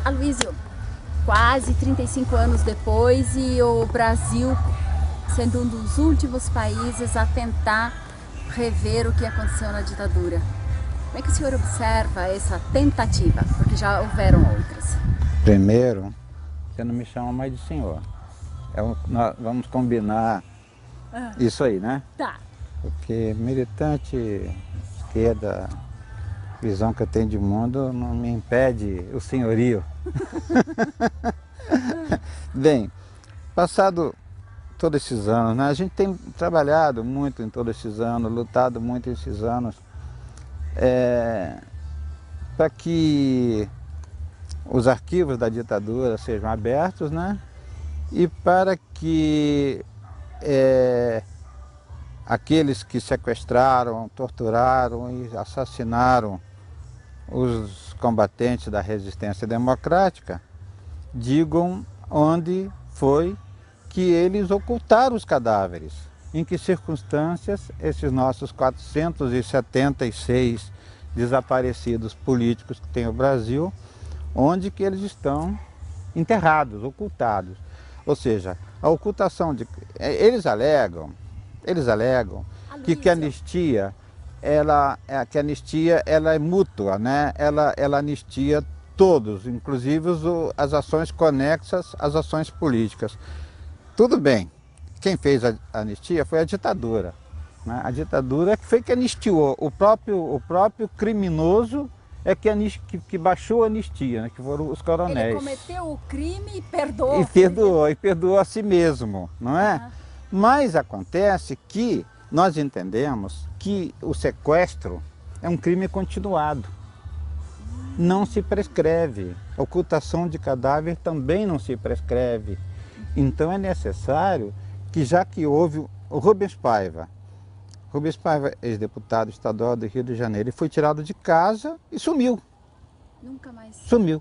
Aloysio, quase 35 anos depois e o Brasil sendo um dos últimos países a tentar rever o que aconteceu na ditadura. Como é que o senhor observa essa tentativa? Porque já houveram outras. Primeiro, você não me chama mais de senhor. Nós vamos combinar isso aí, né? Tá. Porque militante, esquerda, visão que eu tenho de mundo não me impede o senhorio. Bem, passado todos esses anos, né? A gente tem trabalhado muito em todos esses anos, lutado muito esses anos para que os arquivos da ditadura sejam abertos, né? E para que aqueles que sequestraram, torturaram e assassinaram os combatentes da resistência democrática digam onde foi que eles ocultaram os cadáveres, em que circunstâncias esses nossos 476 desaparecidos políticos que tem o Brasil, onde que eles estão enterrados, ocultados. Ou seja, a ocultação de... Eles alegam que a anistia, ela é mútua, né? Ela anistia todos, inclusive as ações conexas às ações políticas. Tudo bem, quem fez a anistia foi a ditadura, né? A ditadura foi que anistiou, o próprio criminoso é que baixou a anistia, né? Que foram os coronéis. Ele cometeu o crime e perdoou. E perdoou a si mesmo, não é? Mas acontece que nós entendemos que o sequestro é um crime continuado. Não se prescreve. A ocultação de cadáver também não se prescreve. Então é necessário que, já que houve o Rubens Paiva, ex-deputado estadual do Rio de Janeiro, ele foi tirado de casa e sumiu. Nunca mais. Sumiu,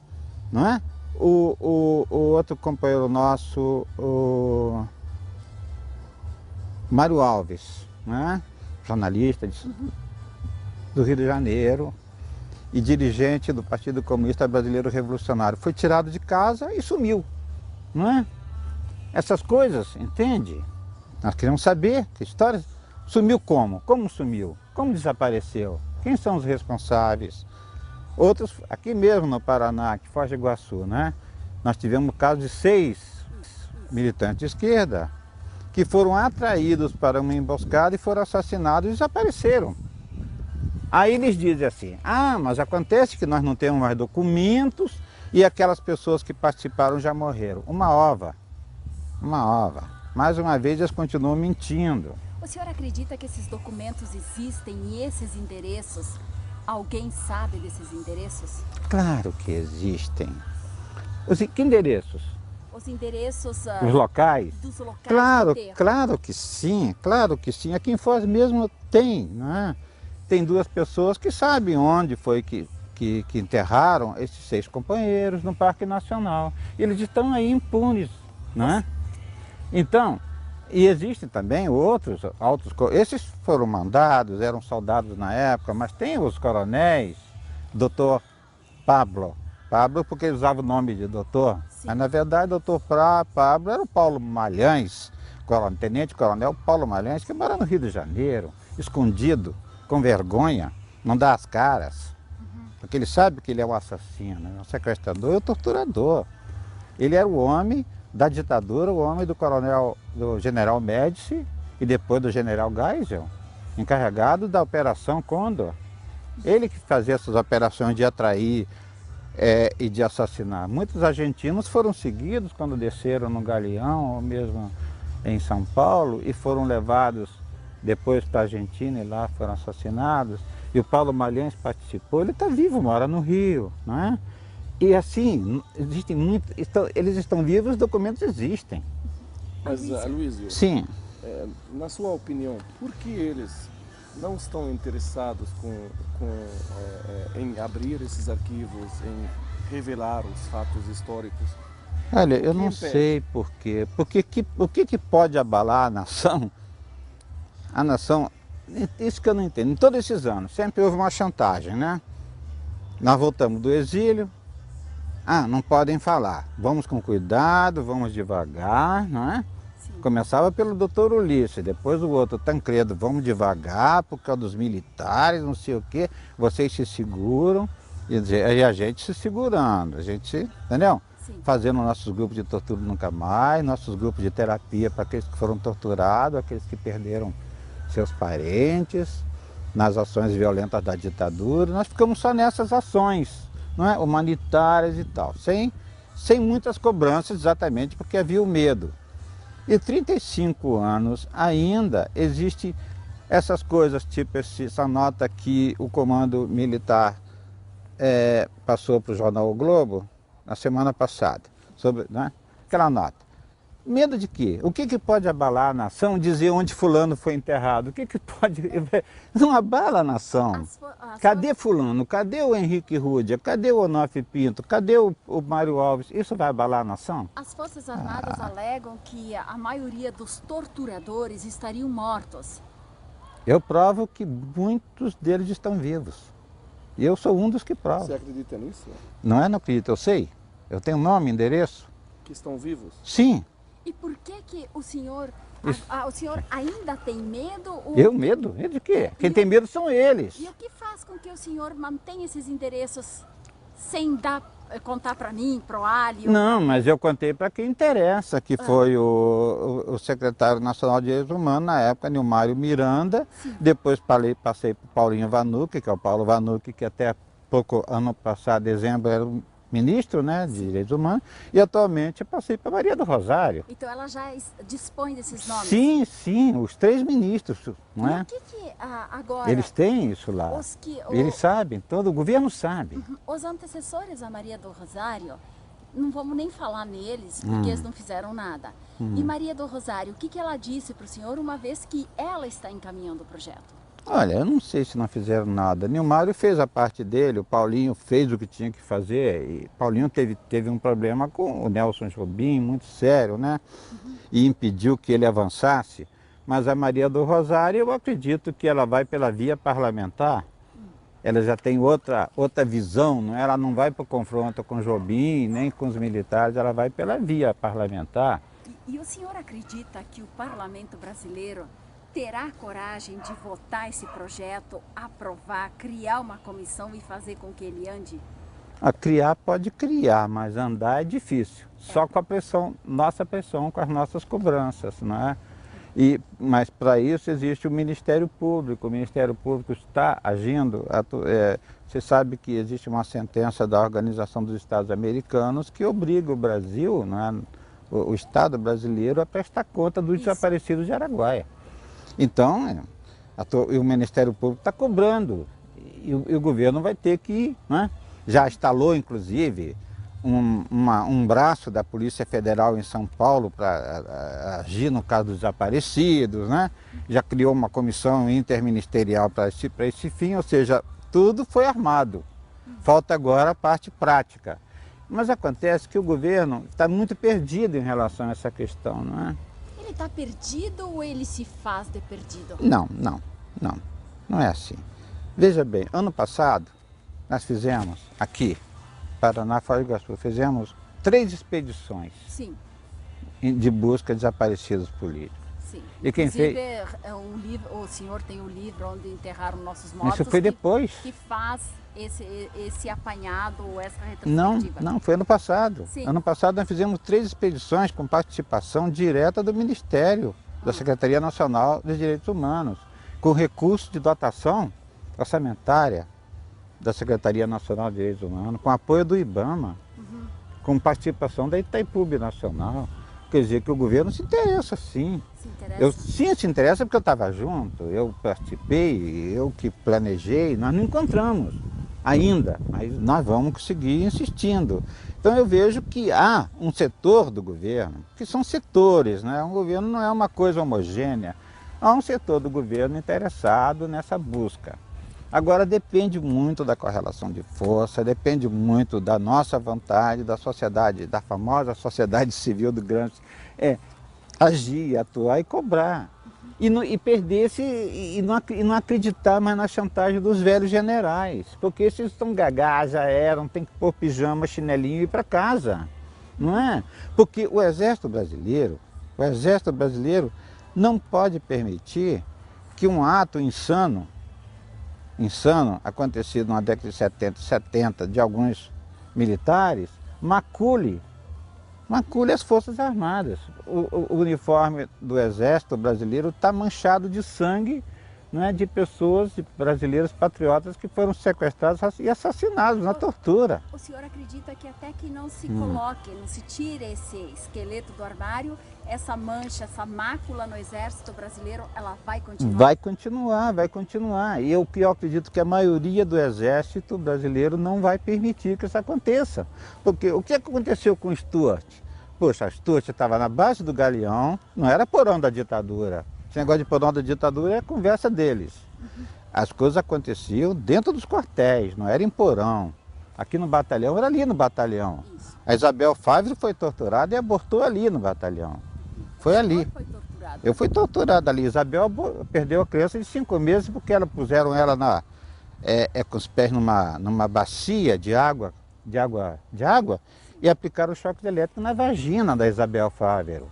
não é? O outro companheiro nosso, o Mário Alves, né? Jornalista do Rio de Janeiro e dirigente do Partido Comunista Brasileiro Revolucionário, foi tirado de casa e sumiu, não é? Essas coisas, entende? Nós queremos saber que história. Sumiu como? Como sumiu? Como desapareceu? Quem são os responsáveis? Outros, aqui mesmo no Paraná, que Foz do Iguaçu, né? Nós tivemos o caso de 6 militantes de esquerda que foram atraídos para uma emboscada e foram assassinados e desapareceram. Aí eles dizem assim, mas acontece que nós não temos mais documentos e aquelas pessoas que participaram já morreram. Uma ova. Mais uma vez eles continuam mentindo. O senhor acredita que esses documentos existem e esses endereços, alguém sabe desses endereços? Claro que existem. Que endereços? Os endereços... Os locais? Dos locais claro, do enterro. Claro que sim, claro que sim. Aqui em Foz mesmo tem, né? Tem 2 pessoas que sabem onde foi que enterraram esses 6 companheiros no Parque Nacional. Eles estão aí impunes, não é? Então, e existem também outros, esses foram mandados, eram soldados na época, mas tem os coronéis, doutor Pablo porque ele usava o nome de doutor, sim. Mas na verdade doutor Pablo era o Paulo Malhães, tenente-coronel Paulo Malhães, que mora no Rio de Janeiro, escondido, com vergonha, não dá as caras, porque ele sabe que ele é um assassino, um sequestrador e um torturador. Ele era o homem da ditadura, o homem do general Médici e depois do general Geisel, encarregado da Operação Condor. Ele que fazia essas operações de atrair e de assassinar. Muitos argentinos foram seguidos quando desceram no Galeão, ou mesmo em São Paulo, e foram levados depois para a Argentina e lá foram assassinados. E o Paulo Malhães participou, ele está vivo, mora no Rio, não é? E assim, existem eles estão vivos, os documentos existem. Mas, Aloysio, sim. Na sua opinião, por que eles não estão interessados em abrir esses arquivos, em revelar os fatos históricos? Olha, eu não sei por quê. O que pode abalar a nação? A nação, isso que eu não entendo. Em todos esses anos, sempre houve uma chantagem, né? Nós voltamos do exílio, Ah, não podem falar. Vamos com cuidado, vamos devagar, não é? Sim. Começava pelo doutor Ulisses, depois o outro Tancredo, vamos devagar, por causa dos militares, não sei o quê, vocês se seguram, e a gente se segurando, a gente, entendeu? Sim. Fazendo nossos grupos de tortura nunca mais, nossos grupos de terapia para aqueles que foram torturados, aqueles que perderam seus parentes, nas ações violentas da ditadura. Nós ficamos só nessas ações, não é? Humanitárias e tal, sem muitas cobranças, exatamente porque havia o medo. E 35 anos ainda existe essas coisas, tipo essa nota que o comando militar passou para o jornal O Globo na semana passada, sobre, né? Aquela nota. Medo de quê? O que pode abalar a nação? Dizer onde fulano foi enterrado. O que pode... Não abala a nação. Cadê fulano? Cadê o Henrique Rúdia? Cadê o Onofre Pinto? Cadê o Mário Alves? Isso vai abalar a nação? As Forças Armadas alegam que a maioria dos torturadores estariam mortos. Eu provo que muitos deles estão vivos. E eu sou um dos que provo. Você acredita nisso? Não acredito, eu sei. Eu tenho nome, endereço. Que estão vivos? Sim. E por que o senhor ainda tem medo? Eu medo? Medo de quê? Quem tem medo são eles. E o que faz com que o senhor mantenha esses endereços sem contar para mim, para o Alio? Não, mas eu contei para quem interessa, que foi o secretário nacional de Direitos Humanos, na época, Nilmário Miranda. Sim. Depois passei para o Paulinho Vanucchi, que é o Paulo Vanucchi, que até pouco, ano passado, dezembro, era o ministro, né, de Direitos Humanos, e atualmente eu passei para Maria do Rosário. Então ela já dispõe desses nomes? Sim, sim, os 3 ministros, não é? E o que agora... Eles têm isso lá, eles sabem, todo o governo sabe. Os antecessores da Maria do Rosário, não vamos nem falar neles, porque eles não fizeram nada. E Maria do Rosário, o que ela disse para o senhor uma vez que ela está encaminhando o projeto? Olha, eu não sei se não fizeram nada. Nilmário fez a parte dele, o Paulinho fez o que tinha que fazer. E Paulinho teve um problema com o Nelson Jobim, muito sério, né? E impediu que ele avançasse. Mas a Maria do Rosário, eu acredito que ela vai pela via parlamentar. Ela já tem outra visão, não é? Ela não vai para o confronto com Jobim, nem com os militares, ela vai pela via parlamentar. E o senhor acredita que o parlamento brasileiro terá coragem de votar esse projeto, aprovar, criar uma comissão e fazer com que ele ande? Criar pode criar, mas andar é difícil. Só com a pressão, nossa pressão, com as nossas cobranças, não é? Mas para isso existe o Ministério Público. O Ministério Público está agindo. Você sabe que existe uma sentença da Organização dos Estados Americanos que obriga o Brasil, não é? O Estado brasileiro, a prestar conta dos desaparecidos de Araguaia. Então, o Ministério Público está cobrando e o governo vai ter que, né? Já instalou, inclusive, um braço da Polícia Federal em São Paulo para agir no caso dos desaparecidos, né? Já criou uma comissão interministerial para esse fim, ou seja, tudo foi armado. Falta agora a parte prática. Mas acontece que o governo está muito perdido em relação a essa questão, não é? Ele está perdido ou ele se faz de perdido? Não é assim. Veja bem, ano passado nós fizemos aqui, Paraná, Foz do Iguaçu, fizemos 3 expedições. Sim. De busca de desaparecidos políticos. Sim. E quem fez... o senhor tem um livro onde enterraram nossos mortos. Isso foi depois. Que faz esse apanhado, essa retrospectiva. Não, foi ano passado. Sim. Ano passado nós fizemos 3 expedições com participação direta do Ministério, da Secretaria Nacional de Direitos Humanos, com recursos de dotação orçamentária da Secretaria Nacional de Direitos Humanos, com apoio do IBAMA, com participação da Itaipu Nacional. Quer dizer que o governo se interessa, sim. Se interessa? Sim, se interessa porque eu estava junto, eu participei, eu que planejei, nós não encontramos ainda, mas nós vamos conseguir insistindo. Então eu vejo que há um setor do governo, que são setores, né? Um governo não é uma coisa homogênea, há um setor do governo interessado nessa busca. Agora depende muito da correlação de força, depende muito da nossa vontade, da sociedade, da famosa sociedade civil do grande, agir, atuar e cobrar. e perdesse e não acreditar mais na chantagem dos velhos generais. Porque esses estão gagá, já eram, tem que pôr pijama, chinelinho e ir para casa. Não é? Porque o exército brasileiro não pode permitir que um ato insano acontecido na década de 70 e 70 de alguns militares, macule as Forças Armadas. O uniforme do Exército Brasileiro está manchado de sangue, não é, de pessoas, de brasileiros patriotas que foram sequestrados e assassinados na tortura. O senhor acredita que até que não se coloque, não se tire esse esqueleto do armário, essa mancha, essa mácula no Exército Brasileiro, ela vai continuar? Vai continuar. E eu acredito que a maioria do Exército Brasileiro não vai permitir que isso aconteça. Porque o que aconteceu com Stuart? Poxa, Stuart estava na base do Galeão, não era porão da ditadura. Esse negócio de porão da ditadura é a conversa deles. As coisas aconteciam dentro dos quartéis, não era em porão. Aqui no batalhão, era ali no batalhão. Isso. A Isabel Favre foi torturada e abortou ali no batalhão. Foi ali. Foi torturado. Eu fui torturado ali. Isabel perdeu a criança de 5 meses porque puseram ela com os pés numa bacia de água e aplicaram o choque elétrico na vagina da Isabel Favre.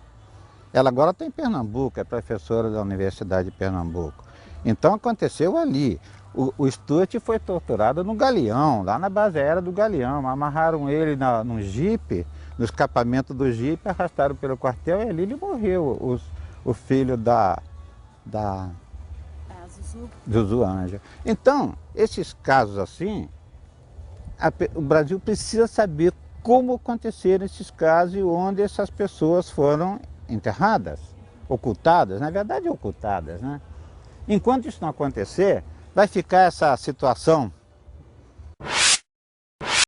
Ela agora está em Pernambuco, é professora da Universidade de Pernambuco. Então aconteceu ali. O Stuart foi torturado no Galeão, lá na base aérea do Galeão. Amarraram ele num jipe, no escapamento do jipe, arrastaram pelo quartel e ali ele morreu. O filho Zuzu Ângela. Então, esses casos assim, o Brasil precisa saber como aconteceram esses casos e onde essas pessoas foram enterradas, ocultadas, na verdade ocultadas, né? Enquanto isso não acontecer, vai ficar essa situação